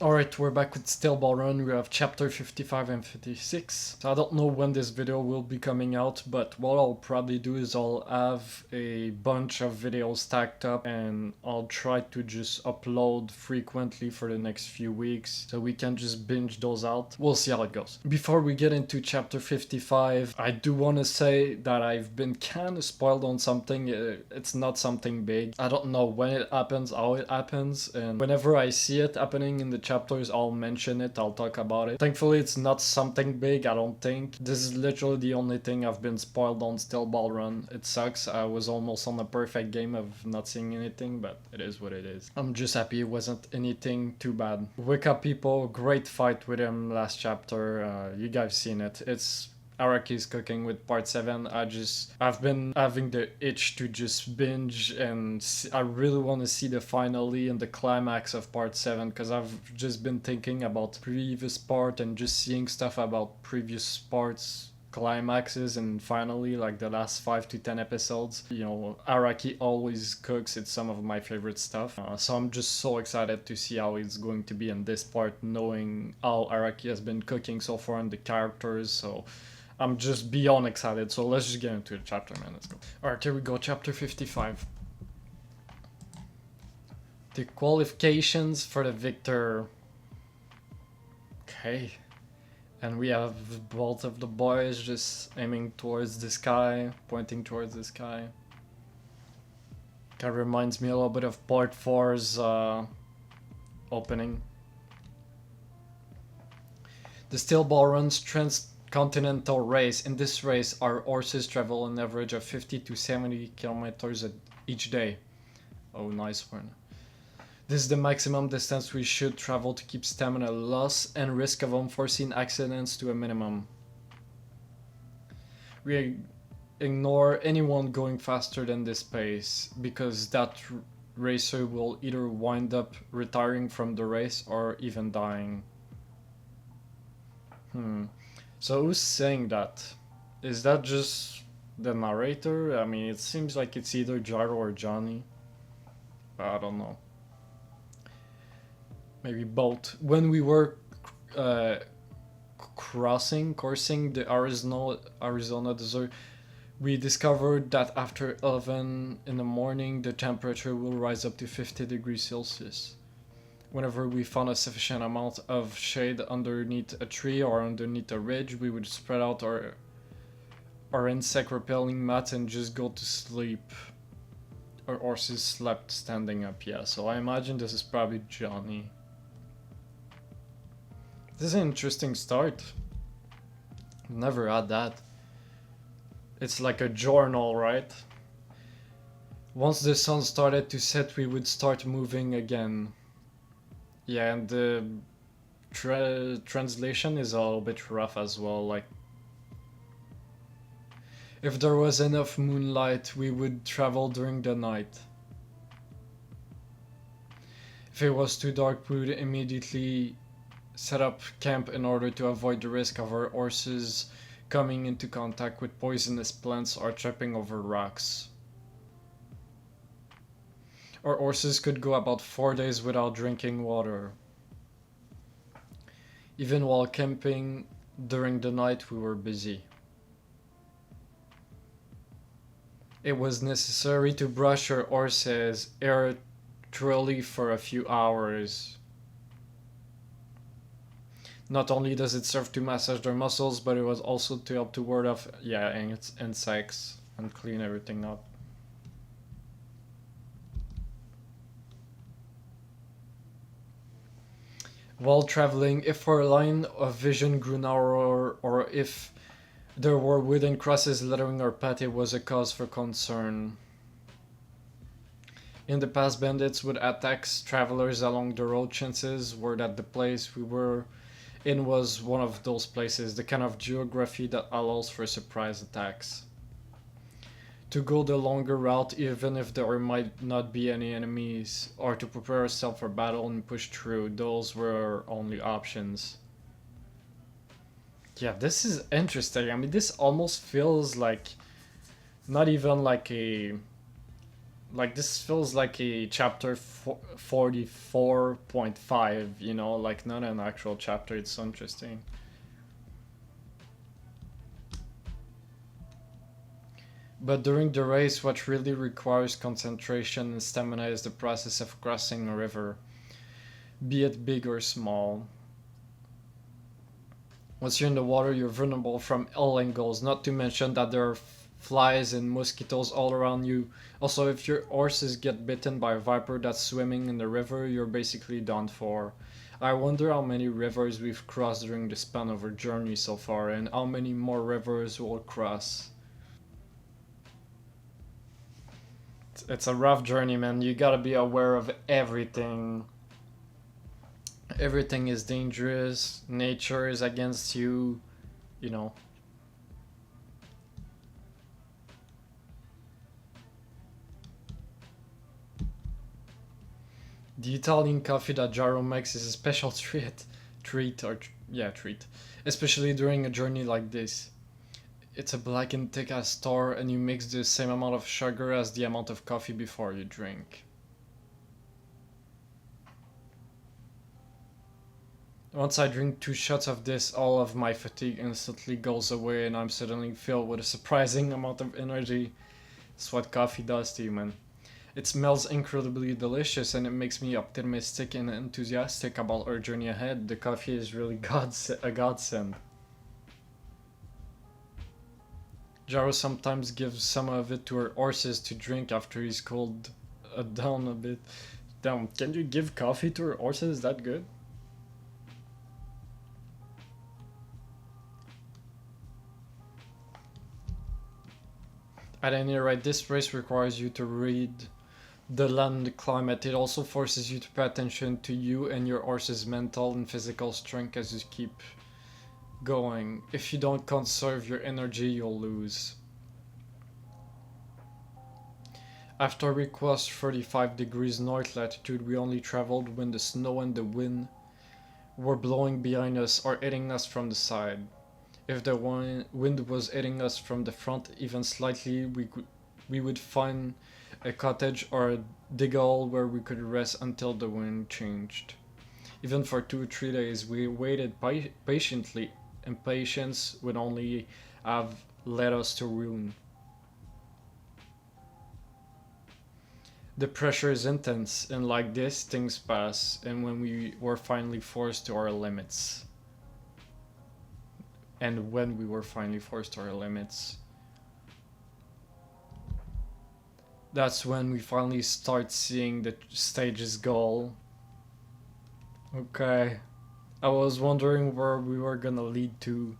Alright, we're back with Steel Ball Run. We have chapter 55 and 56. So I don't know when this video will be coming out, but what I'll probably do is I'll have a bunch of videos stacked up and I'll try to just upload frequently for the next few weeks so we can just binge those out. We'll see how it goes. Before we get into chapter 55, I do want to say that I've been kind of spoiled on something. It's not something big. I don't know when it happens, how it happens, and whenever I see it happening in the chapters, I'll mention it, I'll talk about it. Thankfully, it's not something big, I don't think. This is literally the only thing I've been spoiled on Steel Ball Run. It sucks. I was almost on a perfect game of not seeing anything, but it is what it is. I'm just happy it wasn't anything too bad. Wake Up People, great fight with him last chapter. You guys seen it. It's Araki's cooking with part 7. I've been having the itch to just binge, and I really want to see the finale and the climax of part 7 because I've just been thinking about previous part and just seeing stuff about previous parts climaxes and finally like the last 5 to 10 episodes. You know, Araki always cooks. It's some of my favorite stuff, so I'm just so excited to see how it's going to be in this part, knowing how Araki has been cooking so far and the characters. So I'm just beyond excited, so let's just get into the chapter, man. Let's go. Alright, here we go, chapter 55. The qualifications for the victor. Okay. And we have both of the boys just aiming towards the sky, pointing towards the sky. Kind of reminds me a little bit of part 4's opening. The Steel Ball Run's Continental race. In this race, our horses travel an average of 50 to 70 kilometers each day. Oh, nice one. This is the maximum distance we should travel to keep stamina loss and risk of unforeseen accidents to a minimum. We ignore anyone going faster than this pace, because that racer will either wind up retiring from the race or even dying. So who's saying that? Is that just the narrator? I mean, it seems like it's either Gyro or Johnny. I don't know. Maybe both. When we were coursing the Arizona desert, we discovered that after 11 in the morning, the temperature will rise up to 50 degrees Celsius. Whenever we found a sufficient amount of shade underneath a tree or underneath a ridge, we would spread out our insect repelling mats and just go to sleep. Our horses slept standing up, yeah, so I imagine this is probably Johnny. This is an interesting start. Never had that. It's like a journal, right? Once the sun started to set, we would start moving again. Yeah, and the translation is a little bit rough as well. Like, if there was enough moonlight, we would travel during the night. If it was too dark, we would immediately set up camp in order to avoid the risk of our horses coming into contact with poisonous plants or tripping over rocks. Our horses could go about 4 days without drinking water. Even while camping during the night, we were busy. It was necessary to brush our horses' hair thoroughly for a few hours. Not only does it serve to massage their muscles, but it was also to help to ward off insects and clean everything up. While traveling, if our line of vision grew narrower or if there were wooden crosses littering our path, it was a cause for concern. In the past, bandits would attack travelers along the road. Chances were that the place we were in was one of those places, the kind of geography that allows for surprise attacks. To go the longer route even if there might not be any enemies, or to prepare ourselves for battle and push through, those were our only options. Yeah, this is interesting. I mean, this almost feels like not even like Like, this feels like a chapter 44.5, you know, like not an actual chapter. It's so interesting. But during the race, what really requires concentration and stamina is the process of crossing a river, be it big or small. Once you're in the water, you're vulnerable from all angles, not to mention that there are flies and mosquitoes all around you. Also, if your horses get bitten by a viper that's swimming in the river, you're basically done for. I wonder how many rivers we've crossed during the span of our journey so far, and how many more rivers we'll cross. It's a rough journey, man. You gotta be aware of everything. Everything is dangerous. Nature is against you, you know. The Italian coffee that Gyro makes is a special treat, especially during a journey like this. It's a black and thick as star, and you mix the same amount of sugar as the amount of coffee before you drink. Once I drink 2 shots of this, all of my fatigue instantly goes away and I'm suddenly filled with a surprising amount of energy. It's what coffee does to you, man. It smells incredibly delicious and it makes me optimistic and enthusiastic about our journey ahead. The coffee is really a godsend. Gyro sometimes gives some of it to her horses to drink after he's cooled down a bit. Damn, can you give coffee to her horses that good? At any rate, this race requires you to read the land climate. It also forces you to pay attention to you and your horse's mental and physical strength as you keep going. If you don't conserve your energy, you'll lose. After we crossed 35 degrees north latitude, we only traveled when the snow and the wind were blowing behind us or hitting us from the side. If the wind was hitting us from the front even slightly, we would find a cottage or a dig hole where we could rest until the wind changed. Even for 2 or 3 days, we waited patiently, and patience would only have led us to ruin. The pressure is intense, and like this, things pass, and when we were finally forced to our limits. That's when we finally start seeing the stage's goal. Okay. I was wondering where we were gonna lead to.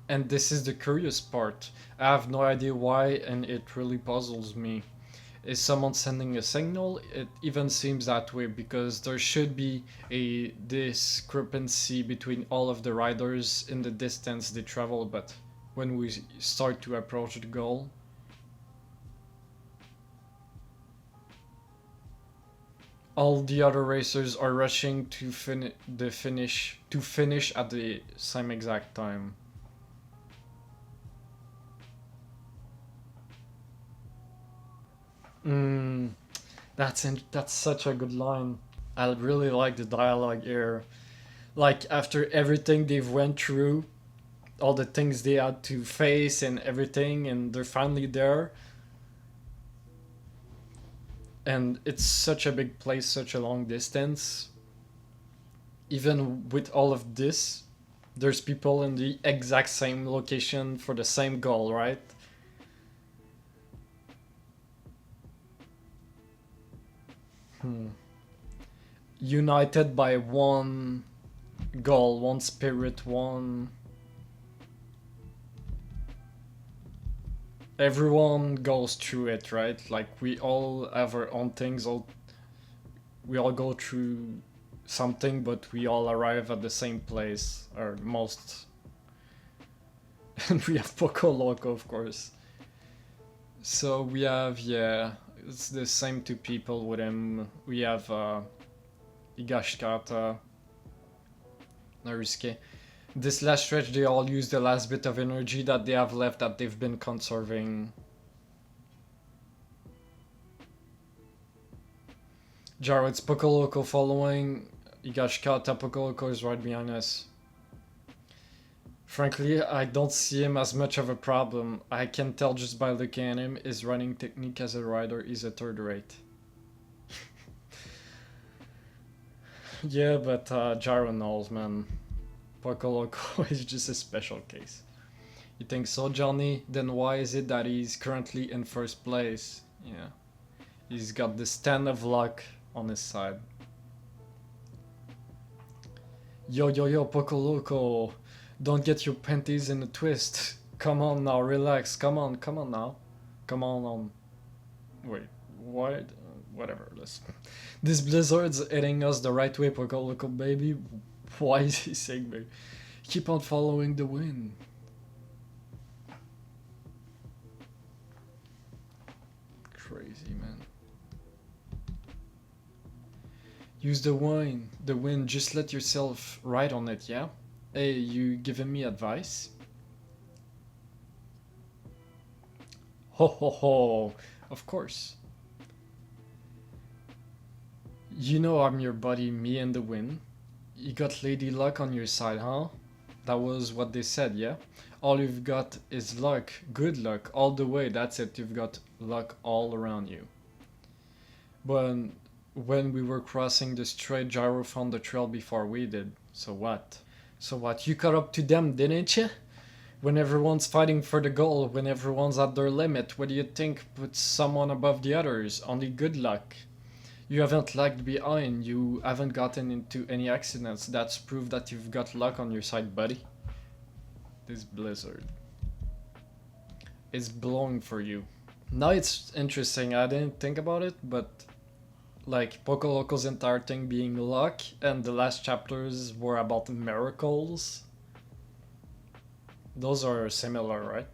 And this is the curious part. I have no idea why, and it really puzzles me. Is someone sending a signal? It even seems that way because there should be a discrepancy between all of the riders in the distance they travel, but when we start to approach the goal, all the other racers are rushing to finish at the same exact time. That's such a good line. I really like the dialogue here. Like after everything they've went through, all the things they had to face and everything, and they're finally there. And it's such a big place, such a long distance. Even with all of this, there's people in the exact same location for the same goal, right? United by one goal, one spirit, one... Everyone goes through it, right? Like we all have our own things, we all go through something, but we all arrive at the same place, or most. And we have Poco Loco, of course. So we have, yeah, it's the same 2 people with him. We have Higashikata, Narusuke. This last stretch, they all use the last bit of energy that they have left that they've been conserving. Gyro, it's Poco following. Higashikata, Poco is right behind us. Frankly, I don't see him as much of a problem. I can tell just by looking at him, his running technique as a rider is a third rate. Yeah, but Gyro knows, man. Poco is just a special case. You think so, Johnny? Then why is it that he's currently in first place? Yeah. He's got the stand of luck on his side. Yo, Poco. Don't get your panties in a twist. Come on now, relax. Come on now. Come on. Wait, what? Whatever, listen. This blizzard's hitting us the right way, Poco baby. Why is he saying me? Keep on following the wind. Crazy, man. Use the wind, just let yourself ride on it, yeah? Hey, you giving me advice? Ho, of course. You know I'm your buddy, me and the wind. You got Lady Luck on your side, huh? That was what they said, yeah? All you've got is luck, good luck, all the way, that's it, you've got luck all around you. But when we were crossing the strait, Gyro found the trail before we did, so what? You caught up to them, didn't you? When everyone's fighting for the goal, when everyone's at their limit, what do you think puts someone above the others? Only good luck. You haven't lagged behind, you haven't gotten into any accidents, that's proof that you've got luck on your side, buddy. This blizzard is blowing for you. Now it's interesting, I didn't think about it, but like Poco Loco's entire thing being luck and the last chapters were about miracles. Those are similar, right?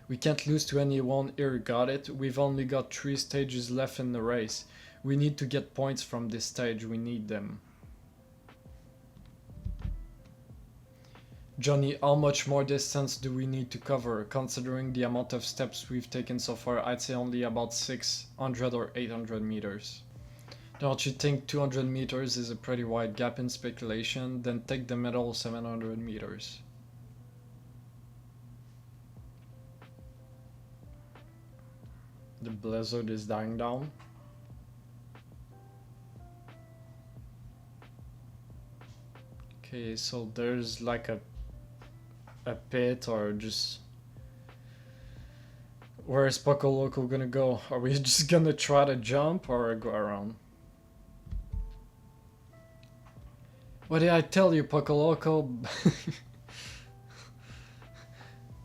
We can't lose to anyone here, got it? We've only got 3 stages left in the race. We need to get points from this stage, we need them. Johnny, how much more distance do we need to cover? Considering the amount of steps we've taken so far, I'd say only about 600 or 800 meters. Don't you think 200 meters is a pretty wide gap in speculation? Then take the middle 700 meters. The blizzard is dying down. Okay, so there's like a pit or just... Where is Poco Loco gonna go? Are we just gonna try to jump or go around? What did I tell you, Poco Loco?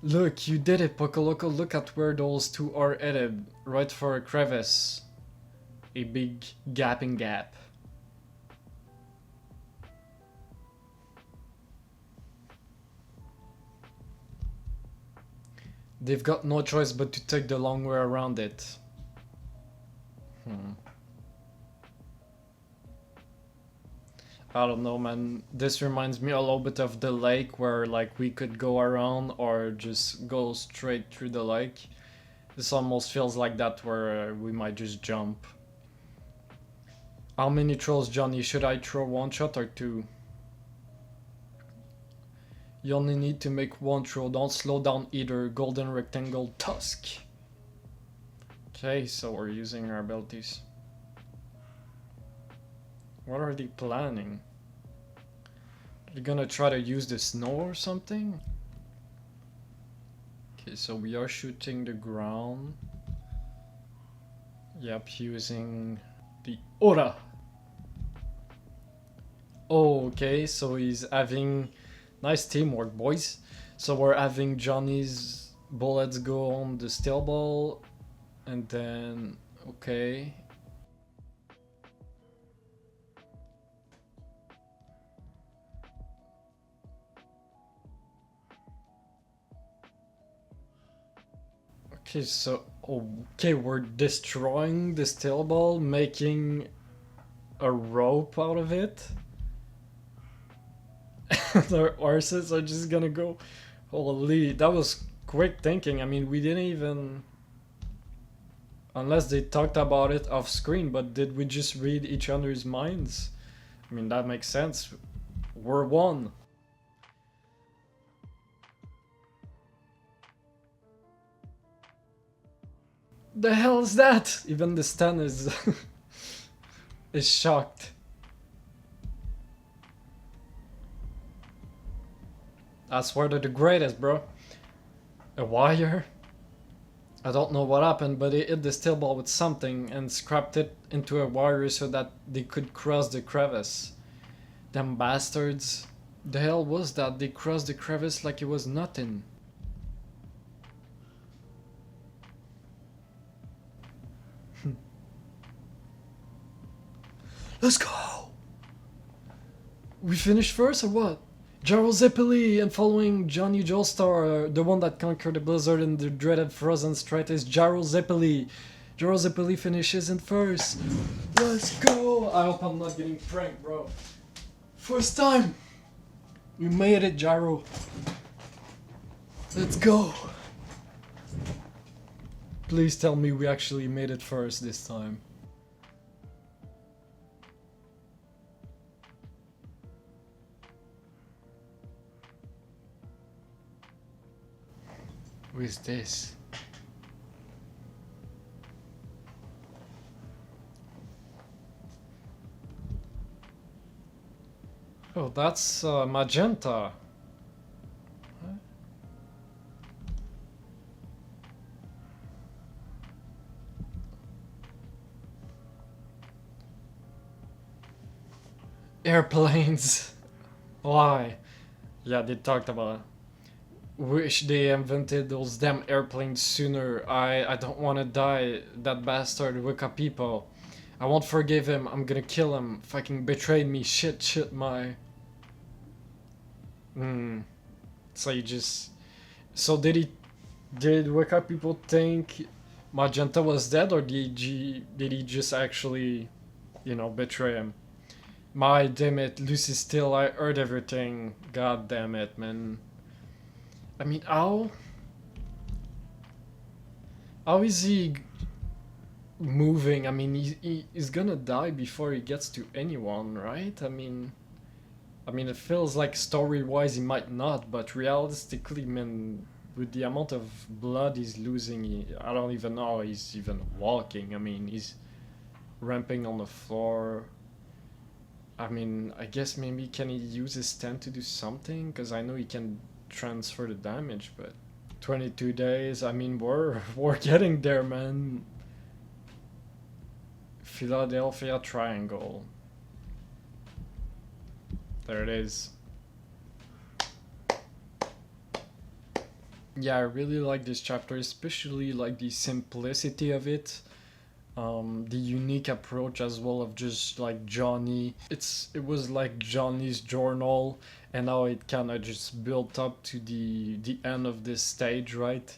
Look, you did it, Poco Loco. Look at where those two are headed. Right for a crevice. A big gaping gap. They've got no choice but to take the long way around it. I don't know, man. This reminds me a little bit of the lake where like we could go around or just go straight through the lake. This almost feels like that where we might just jump. How many throws, Johnny? Should I throw 1 shot or 2? You only need to make 1 throw, don't slow down either. Golden rectangle tusk. Okay, so we're using our abilities. What are they planning? They're gonna try to use the snow or something? Okay, so we are shooting the ground. Yep, using the aura. Oh, okay, so he's having... Nice teamwork, boys. So we're having Johnny's bullets go on the steel ball, and then, okay. Okay, so, okay, we're destroying the steel ball, making a rope out of it. Their horses are just gonna go. Holy, that was quick thinking. I mean, we didn't even. Unless they talked about it off screen, but did we just read each other's minds? I mean, that makes sense. We're one. The hell is that? Even the Stan is is shocked. I swear they're the greatest, bro. A wire? I don't know what happened, but they hit the steel ball with something and scrapped it into a wire so that they could cross the crevice. Them bastards. The hell was that? They crossed the crevice like it was nothing. Let's go! We finished first or what? Gyro Zeppeli and following Johnny Joestar, the one that conquered the blizzard in the dreaded frozen strait is Gyro Zeppeli. Gyro Zeppeli finishes in first. Let's go! I hope I'm not getting pranked, bro. First time! We made it, Gyro. Let's go! Please tell me we actually made it first this time. Who is this? Oh, that's Magenta. Huh? Airplanes. Why? Yeah, they talked about it. Wish they invented those damn airplanes sooner. I don't want to die. That bastard wake up people. I won't forgive him. I'm gonna kill him. Fucking betrayed me. Shit, my. So you just. So did wake up people think Magenta was dead, or did he just actually, you know, betray him? My damn it, Lucy Still, I heard everything. God damn it, man. I mean, how is he moving? I mean, he's gonna die before he gets to anyone, right? I mean, it feels like story-wise he might not, but realistically, man, with the amount of blood he's losing, I don't even know how he's even walking. I mean, he's ramping on the floor. I mean, I guess maybe can he use his stand to do something? Because I know he can transfer the damage, but 22 days, I mean, we're getting there, man. Philadelphia Triangle. There it is. Yeah, I really like this chapter, especially like the simplicity of it. The unique approach as well of just like Johnny. It was like Johnny's journal, and now it kind of just built up to the end of this stage, right?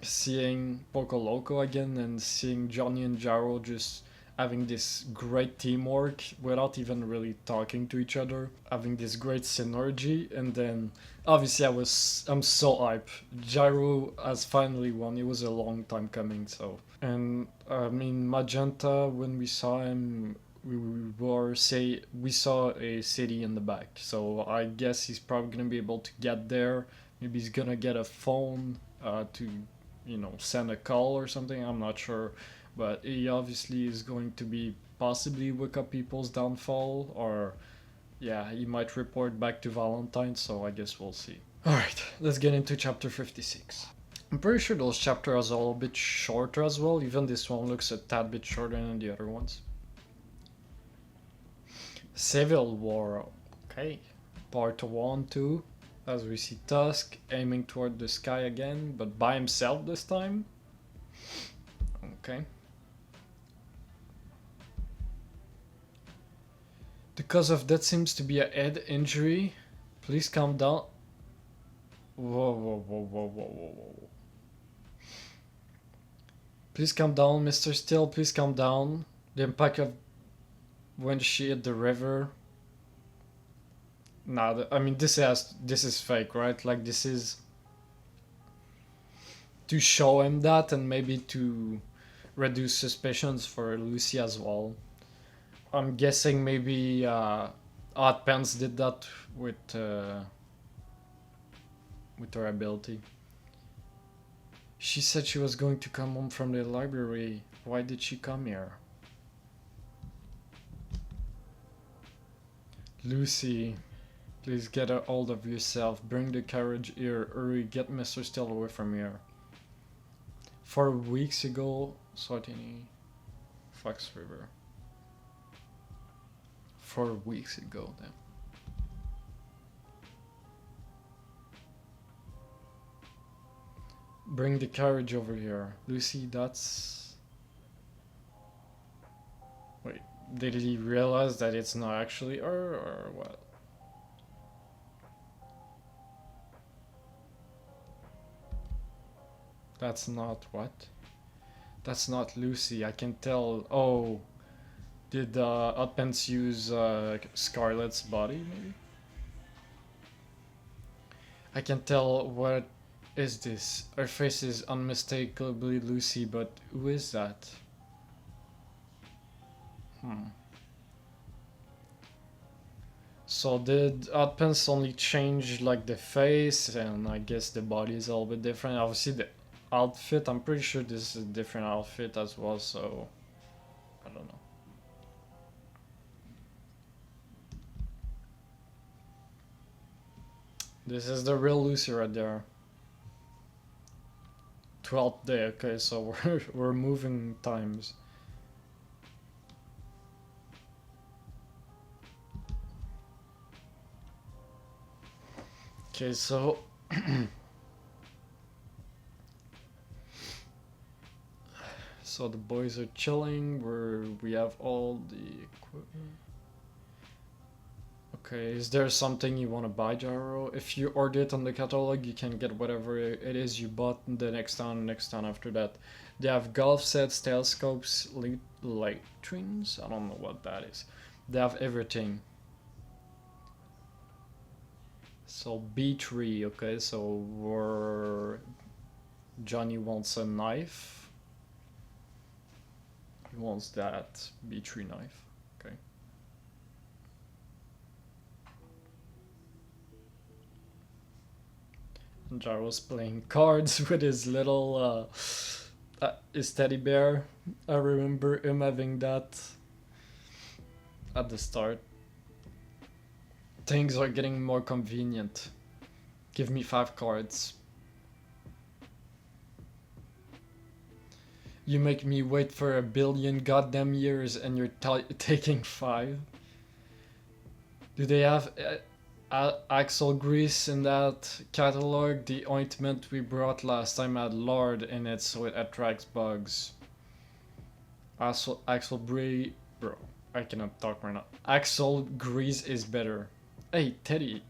Seeing Poco Loco again and seeing Johnny and Gyro just having this great teamwork without even really talking to each other, having this great synergy, and then obviously I'm so hyped. Gyro has finally won. It was a long time coming, so. And I mean, Magenta, when we saw him, we saw a city in the back, so I guess he's probably gonna be able to get there. Maybe he's gonna get a phone to, you know, send a call or something. I'm not sure, but he obviously is going to be possibly wake up people's downfall, or yeah, he might report back to Valentine. So I guess we'll see. All right, let's get into chapter 56. I'm pretty sure those chapters are a little bit shorter as well. Even this one looks a tad bit shorter than the other ones. Civil War. Okay. Part 1, 2. As we see Tusk aiming toward the sky again, but by himself this time. Okay. The cause of death seems to be a head injury. Please calm down. Whoa. Please calm down, Mr. Still. Please calm down. The impact of when she hit the river. Nah, I mean this is fake, right? Like this is to show him that and maybe to reduce suspicions for Lucy as well. I'm guessing maybe Hot Pants did that with her ability. She said she was going to come home from the library. Why did she come here? Lucy, please get a hold of yourself. Bring the carriage here. Hurry, get Mr. Steele away from here. 4 weeks ago, Sartini, Fox River. 4 weeks ago, then. Bring the carriage over here. Lucy, that's... Wait, did he realize that it's not actually her, or what? That's not what? That's not Lucy, I can tell. Oh, did Hot Pants use Scarlet's body, maybe? I can tell. What is this? Her face is unmistakably Lucy, but who is that? So did Hot Pants only change like the face, and I guess the body is a little bit different? Obviously the outfit, I'm pretty sure this is a different outfit as well, so I don't know. This is the real Lucy right there. 12th day, okay, so we're moving times. Okay, so so the boys are chilling. We have all the equipment. Okay, is there something you want to buy, Gyro? If you order it on the catalog, you can get whatever it is you bought the next town after that. They have golf sets, telescopes, light trains. I don't know what that is. They have everything. So B3, okay, so Johnny wants a knife. He wants that B3 knife. Okay. And Gyro's playing cards with his little his teddy bear. I remember him having that at the start. Things are getting more convenient. Give me 5 cards. You make me wait for 1 billion goddamn years and you're taking 5? Do they have Axle grease in that catalog? The ointment we brought last time had lard in it, so it attracts bugs. Axle Brie... Bro, I cannot talk right now. Axle grease is better. Hey, Teddy.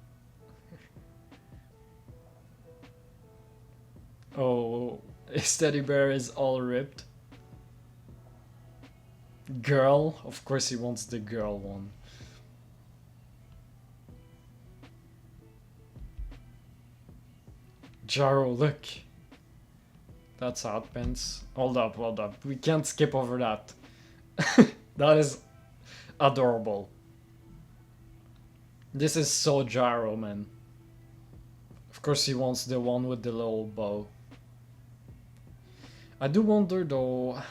Oh, his teddy bear is all ripped. Girl? Of course he wants the girl one. Gyro, look. That's Hot Pants. Hold up. We can't skip over that. That is adorable. This is so Gyro, man. Of course he wants the one with the little bow. I do wonder though,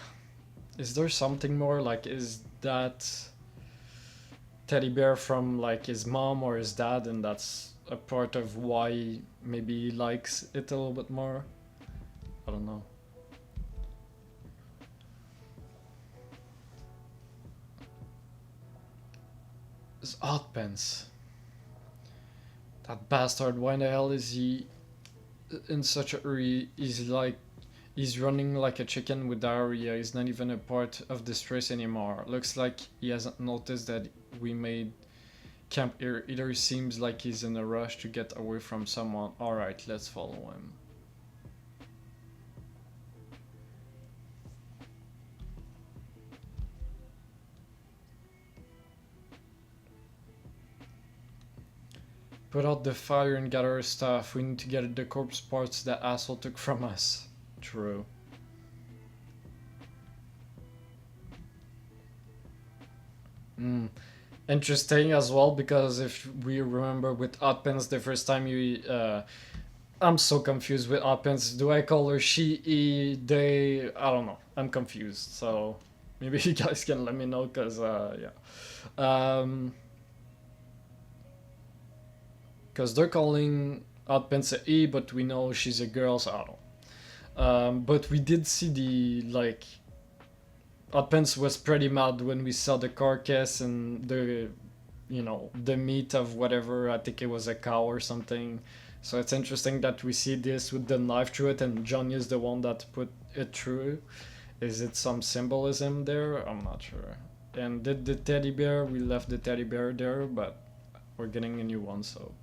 is there something more? Like, is that teddy bear from like his mom or his dad, and that's a part of why maybe he likes it a little bit more? I don't know. It's Hot Pants. That bastard, why the hell is he in such a hurry? He's running like a chicken with diarrhea. He's not even a part of this race anymore. Looks like he hasn't noticed that we made camp here. Either seems like he's in a rush to get away from someone. Alright, let's follow him. Put out the fire and gather our stuff. We need to get the corpse parts that asshole took from us. True. Interesting as well, because if we remember with Hotpants, the first time you I'm so confused with Hotpants. Do I call her she, he, they? I don't know. I'm confused. So maybe you guys can let me know, because yeah. Because they're calling Hotpants a he, but we know she's a girl, so I don't know. But we did see the, like, Hotpants was pretty mad when we saw the carcass and the, you know, the meat of whatever. I think it was a cow or something. So it's interesting that we see this with the knife through it, and Johnny is the one that put it through. Is it some symbolism there? I'm not sure. And did the teddy bear, we left the teddy bear there, but we're getting a new one, so.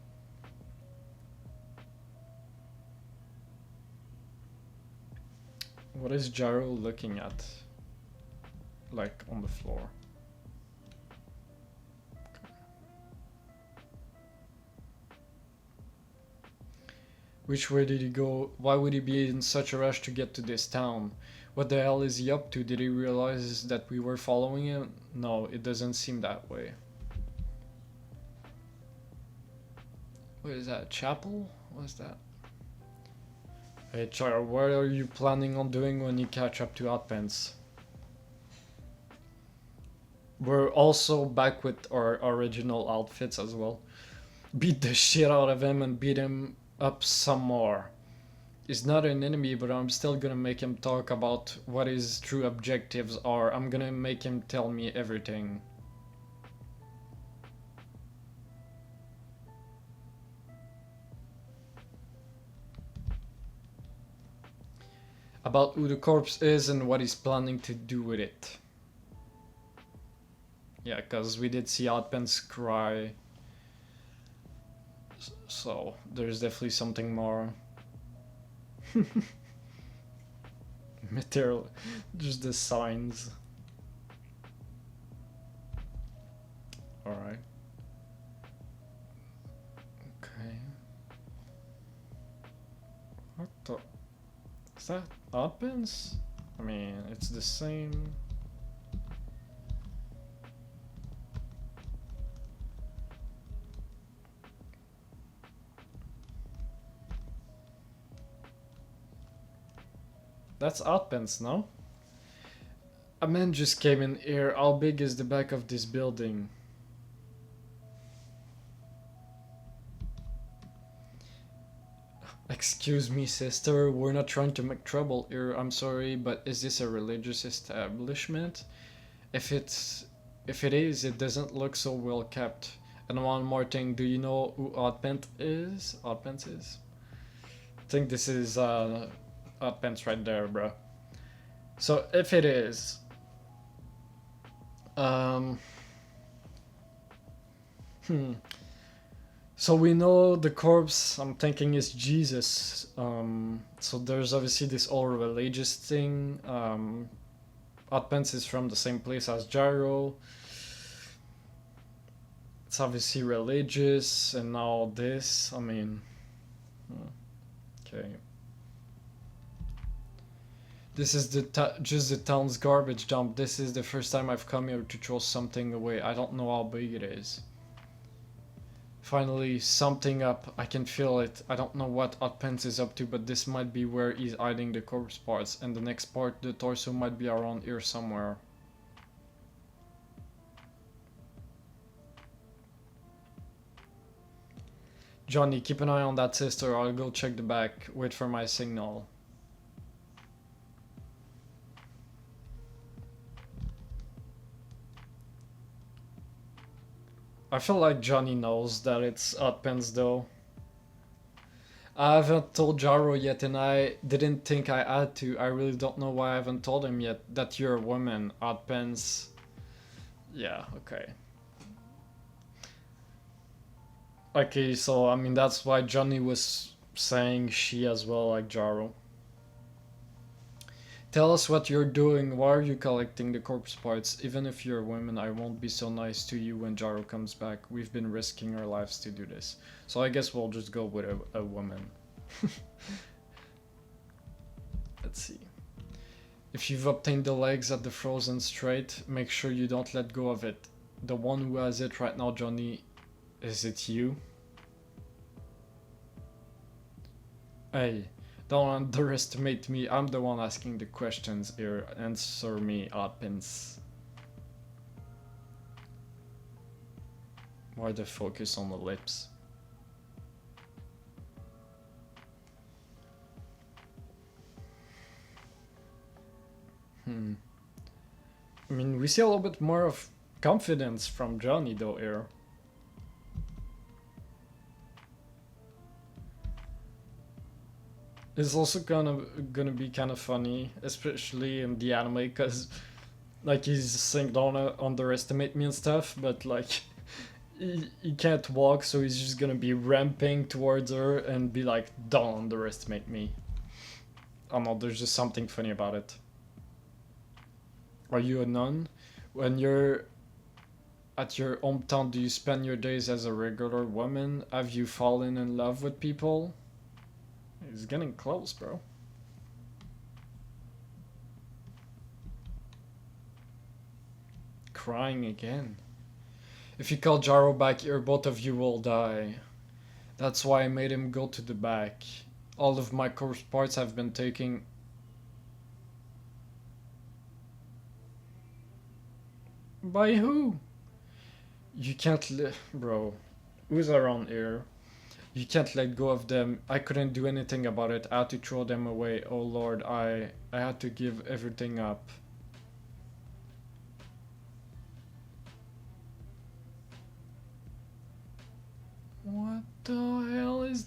What is Gyro looking at? Like on the floor. Which way did he go? Why would he be in such a rush to get to this town? What the hell is he up to? Did he realize that we were following him? No, it doesn't seem that way. What is that? Chapel? What's that? Hey Char, what are you planning on doing when you catch up to Hotpants? We're also back with our original outfits as well. Beat the shit out of him and beat him up some more. He's not an enemy, but I'm still gonna make him talk about what his true objectives are. I'm gonna make him tell me everything. About who the corpse is and what he's planning to do with it. Yeah, because we did see Hotpants cry. So, there's definitely something more. Material, just the signs. Alright. Okay. What the? Is that Hotpants? I mean, it's the same. That's Hotpants, no? A man just came in here. How big is the back of this building? Excuse me, sister. We're not trying to make trouble here. I'm sorry, but is this a religious establishment? If it is, it doesn't look so well kept. And one more thing, do you know who Hotpants is? Hotpants is? I think this is Hotpants right there, bro. So if it is, so we know the corpse, I'm thinking, is Jesus. So there's obviously this whole religious thing. Hotpants is from the same place as Gyro. It's obviously religious, and now this, I mean, okay. This is just the town's garbage dump. This is the first time I've come here to throw something away. I don't know how big it is. Finally, something up. I can feel it. I don't know what Hotpants is up to, but this might be where he's hiding the corpse parts. And the next part, the torso, might be around here somewhere. Johnny, keep an eye on that sister. I'll go check the back. Wait for my signal. I feel like Johnny knows that it's Hotpants though. I haven't told Gyro yet, and I didn't think I had to. I really don't know why I haven't told him yet that you're a woman, Hotpants. Yeah, okay. Okay, so I mean that's why Johnny was saying she as well, like Gyro. Tell us what you're doing. Why are you collecting the corpse parts? Even if you're a woman, I won't be so nice to you when Gyro comes back. We've been risking our lives to do this. So I guess we'll just go with a woman. Let's see. If you've obtained the legs at the frozen strait, make sure you don't let go of it. The one who has it right now, Johnny, is it you? Hey, don't underestimate me. I'm the one asking the questions here. Answer me, Alpins. Why the focus on the lips? I mean, we see a little bit more of confidence from Johnny though here. It's also gonna be kind of funny, especially in the anime, because like he's saying don't underestimate me and stuff, but like he can't walk, so he's just gonna be ramping towards her and be like, don't underestimate me. I don't know, there's just something funny about it. Are you a nun? When you're at your hometown, do you spend your days as a regular woman? Have you fallen in love with people? It's getting close, bro. Crying again. If you call Gyro back here, both of you will die. That's why I made him go to the back. All of my corpse parts have been taken. By who? You can't bro. Who's around here? You can't let go of them. I couldn't do anything about it. I had to throw them away. Oh lord, I had to give everything up. What the hell is...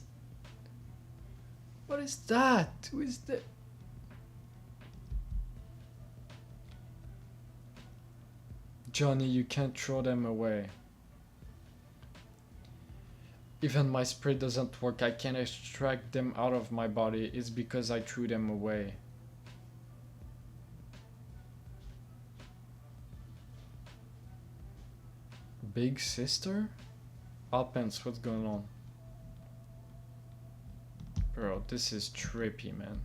What is that? Who is that? Johnny, you can't throw them away. Even my spray doesn't work. I can't extract them out of my body. It's because I threw them away. Big sister? Alpens, what's going on? Bro, this is trippy, man.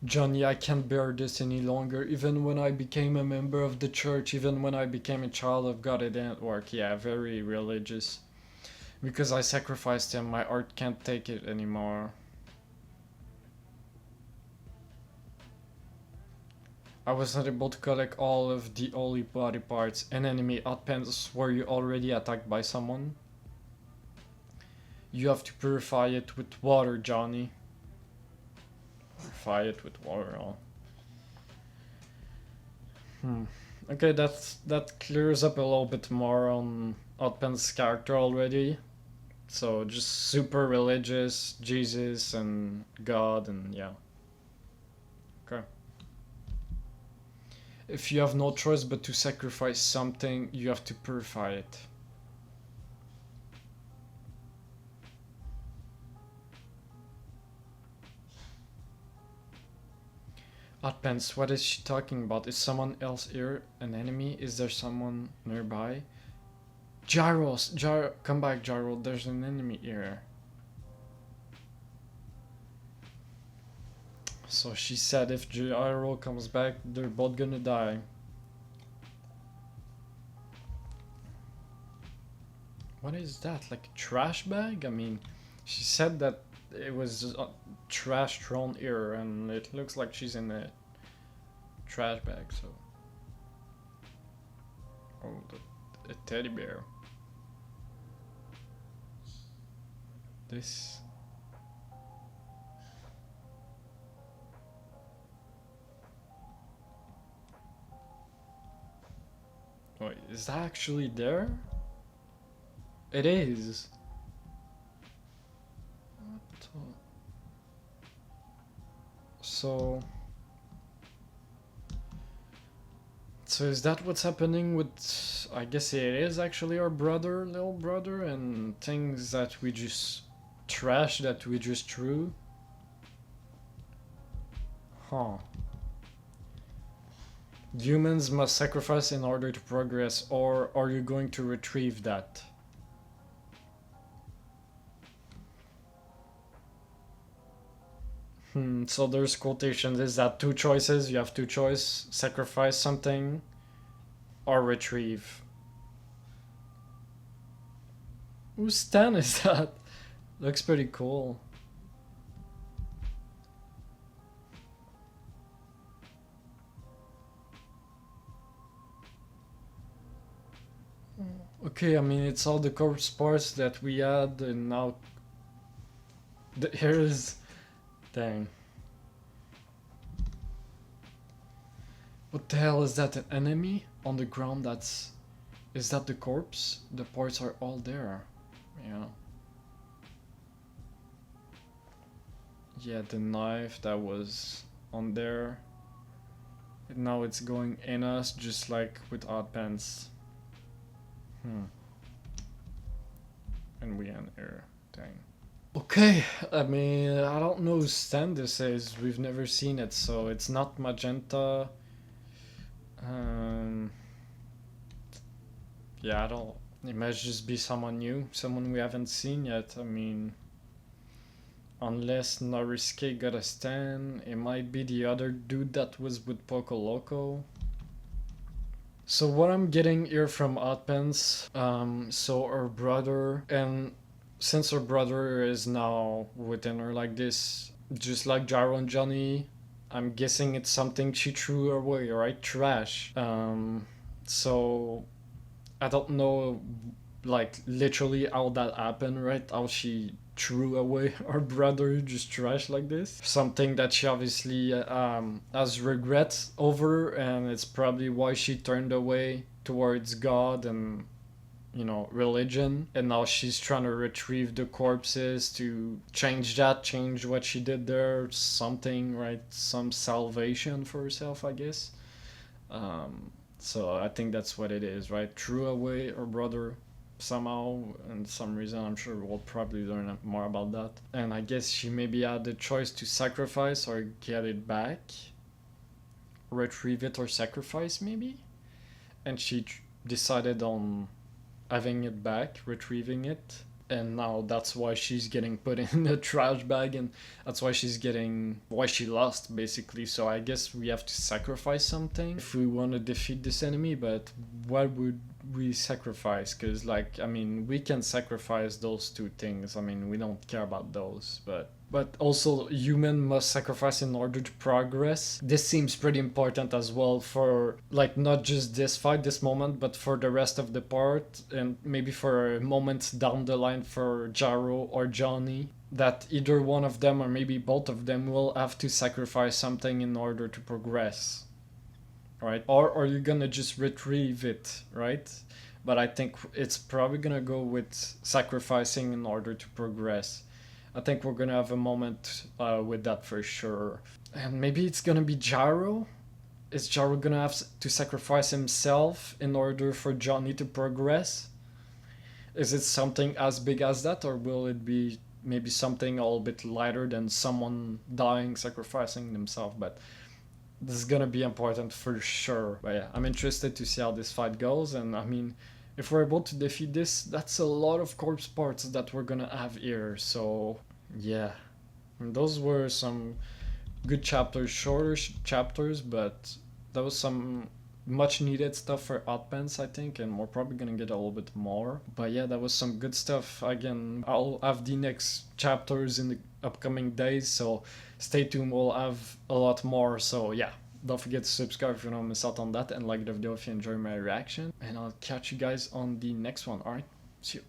Johnny, I can't bear this any longer. Even when I became a member of the church, even when I became a child of God, it didn't work. Yeah, very religious. Because I sacrificed him, my art can't take it anymore. I was not able to collect all of the holy body parts. An enemy outpens. Were you already attacked by someone? You have to purify it with water, Johnny. Purify it with water, huh? Okay, that clears up a little bit more on Outpen's character already. So just super religious, Jesus and God, and yeah. Okay. If you have no choice but to sacrifice something, you have to purify it. Outpens, what is she talking about? Is someone else here an enemy? Is there someone nearby? Gyro, come back, Gyro. There's an enemy here. So she said if Gyro comes back, they're both gonna die. What is that? Like a trash bag? I mean, she said that it was trash thrown here, and it looks like she's in a trash bag, so... Oh, a teddy bear. This... Wait, is that actually there? It is. What the... So... So is that what's happening with, I guess it is actually our brother, little brother, and things that we just trash that we just threw? Huh. Humans must sacrifice in order to progress, or are you going to retrieve that? So there's quotations. Is that two choices? You have two choices: sacrifice something or retrieve. Whose stand is that? Looks pretty cool. Okay, I mean, it's all the corpse parts that we had, and now here's... Dang. What the hell is that, an enemy on the ground? That's... Is that the corpse? The parts are all there. Yeah. Yeah, the knife that was on there. And now it's going in us, just like with odd pants. And we end here. Dang. Okay, I mean, I don't know whose stand this is. We've never seen it, so it's not magenta. Yeah, I don't... It might just be someone new, someone we haven't seen yet. I mean, unless Norisuke got a stand, it might be the other dude that was with Poco Loco. So what I'm getting here from Oddpants, so her brother, and since her brother is now within her like this, just like Gyro and Johnny, I'm guessing it's something she threw away, right? Trash. So I don't know, like, literally how that happened, right? How she threw away her brother, just trash like this. Something that she obviously has regret over, and it's probably why she turned away towards God and, you know, religion. And now she's trying to retrieve the corpses to change that, change what she did there, something, right? Some salvation for herself, I guess. So I think that's what it is, right? Threw away her brother somehow, and some reason. I'm sure we'll probably learn more about that. And I guess she maybe had the choice to sacrifice or get it back, retrieve it or sacrifice maybe, and she decided on having it back, retrieving it. And now that's why she's getting put in the trash bag, and that's why she's getting... why she lost, basically. So I guess we have to sacrifice something if we want to defeat this enemy, but what would we sacrifice? Because, like, I mean, we can sacrifice those two things. I mean, we don't care about those, but also human must sacrifice in order to progress. This seems pretty important as well for, like, not just this fight, this moment, but for the rest of the part, and maybe for moments down the line for Gyro or Johnny, that either one of them or maybe both of them will have to sacrifice something in order to progress, right? Or are you gonna just retrieve it, right? But I think it's probably gonna go with sacrificing in order to progress. I think we're gonna have a moment with that for sure. And maybe it's gonna be Gyro? Is Gyro gonna have to sacrifice himself in order for Johnny to progress? Is it something as big as that, or will it be maybe something a little bit lighter than someone dying, sacrificing themselves? But this is gonna be important for sure. But yeah, I'm interested to see how this fight goes, and I mean, if we're able to defeat this, that's a lot of corpse parts that we're gonna have here. So yeah, and those were some good chapters, shorter chapters, but that was some much needed stuff for Outpants, I think, and we're probably gonna get a little bit more. But yeah, that was some good stuff. Again, I'll have the next chapters in the upcoming days, so stay tuned, we'll have a lot more. So yeah, don't forget to subscribe if you don't miss out on that, and like the video if you enjoy my reaction, and I'll catch you guys on the next one. Alright, see you.